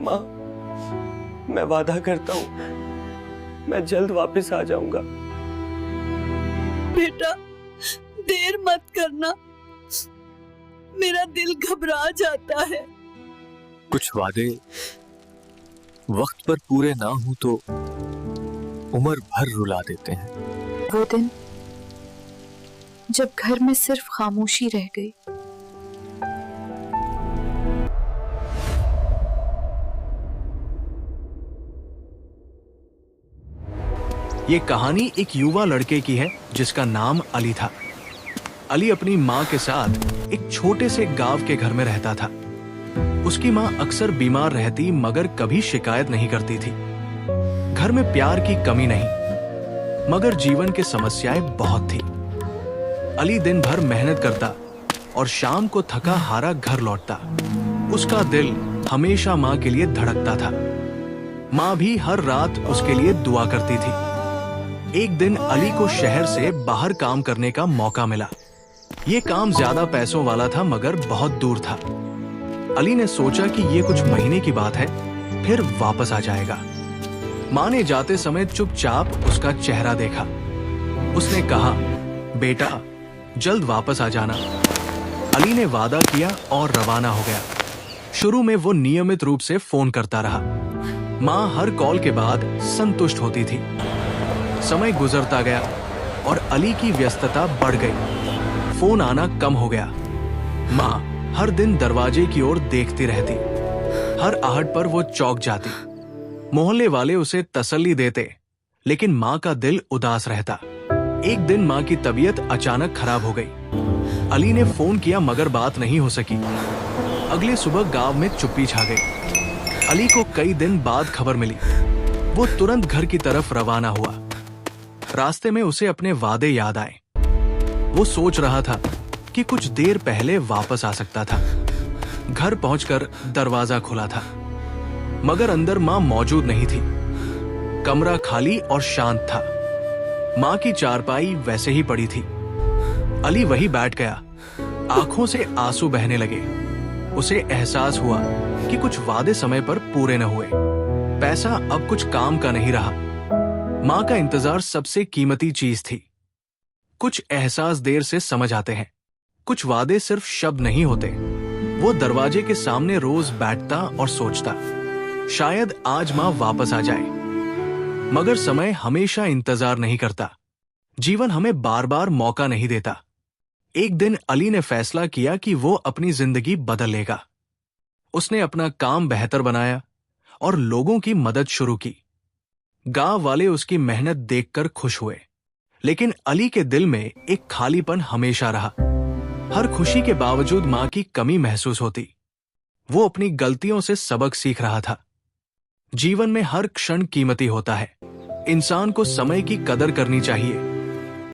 माँ, मैं वादा करता हूँ मैं जल्द वापस आ जाऊंगा। बेटा, देर मत करना, मेरा दिल घबरा जाता है। कुछ वादे वक्त पर पूरे ना हो तो उम्र भर रुला देते हैं। वो दिन जब घर में सिर्फ खामोशी रह गई। ये कहानी एक युवा लड़के की है जिसका नाम अली था। अली अपनी माँ के साथ एक छोटे से गांव के घर में रहता था। उसकी माँ अक्सर बीमार रहती मगर कभी शिकायत नहीं करती थी। घर में प्यार की कमी नहीं, मगर जीवन की समस्याएं बहुत थी। अली दिन भर मेहनत करता और शाम को थका हारा घर लौटता। उसका दिल हमेशा माँ के लिए धड़कता था। माँ भी हर रात उसके लिए दुआ करती थी। एक दिन अली को शहर से बाहर काम करने का मौका मिला। ये काम ज्यादा पैसों वाला था मगर बहुत दूर था। अली ने सोचा कि ये कुछ महीने की बात है, फिर वापस आ जाएगा। माँ ने जाते समय चुपचाप उसका चेहरा देखा। उसने कहा, बेटा जल्द वापस आ जाना। अली ने वादा किया और रवाना हो गया। शुरू में वो नियमित रूप से फोन करता रहा। माँ हर कॉल के बाद संतुष्ट होती थी। समय गुजरता गया और अली की व्यस्तता बढ़ गई। फोन आना कम हो गया। माँ हर दिन दरवाजे की ओर देखती रहती। हर आहट पर वो चौंक जाती। मोहल्ले वाले उसे तसल्ली देते, लेकिन माँ का दिल उदास रहता। एक दिन माँ की तबीयत अचानक खराब हो गई। अली ने फोन किया मगर बात नहीं हो सकी। अगली सुबह गांव में चुप्पी छा गई। अली को कई दिन बाद खबर मिली। वो तुरंत घर की तरफ रवाना हुआ। रास्ते में उसे अपने वादे याद आए। वो सोच रहा था कि कुछ देर पहले वापस आ सकता था। घर पहुंचकर दरवाजा खुला था, मगर अंदर माँ मौजूद नहीं थी। कमरा खाली और शांत था। माँ की चारपाई वैसे ही पड़ी थी। अली वही बैठ गया। आंखों से आंसू बहने लगे। उसे एहसास हुआ कि कुछ वादे समय पर पूरे न हुए। पैसा अब कुछ काम का नहीं रहा। माँ का इंतजार सबसे कीमती चीज थी। कुछ एहसास देर से समझ आते हैं। कुछ वादे सिर्फ शब्द नहीं होते। वो दरवाजे के सामने रोज बैठता और सोचता, शायद आज माँ वापस आ जाए। मगर समय हमेशा इंतजार नहीं करता। जीवन हमें बार बार मौका नहीं देता। एक दिन अली ने फैसला किया कि वो अपनी जिंदगी बदल लेगा। उसने अपना काम बेहतर बनाया और लोगों की मदद शुरू की। गांव वाले उसकी मेहनत देखकर खुश हुए, लेकिन अली के दिल में एक खालीपन हमेशा रहा। हर खुशी के बावजूद माँ की कमी महसूस होती। वो अपनी गलतियों से सबक सीख रहा था। जीवन में हर क्षण कीमती होता है। इंसान को समय की कदर करनी चाहिए,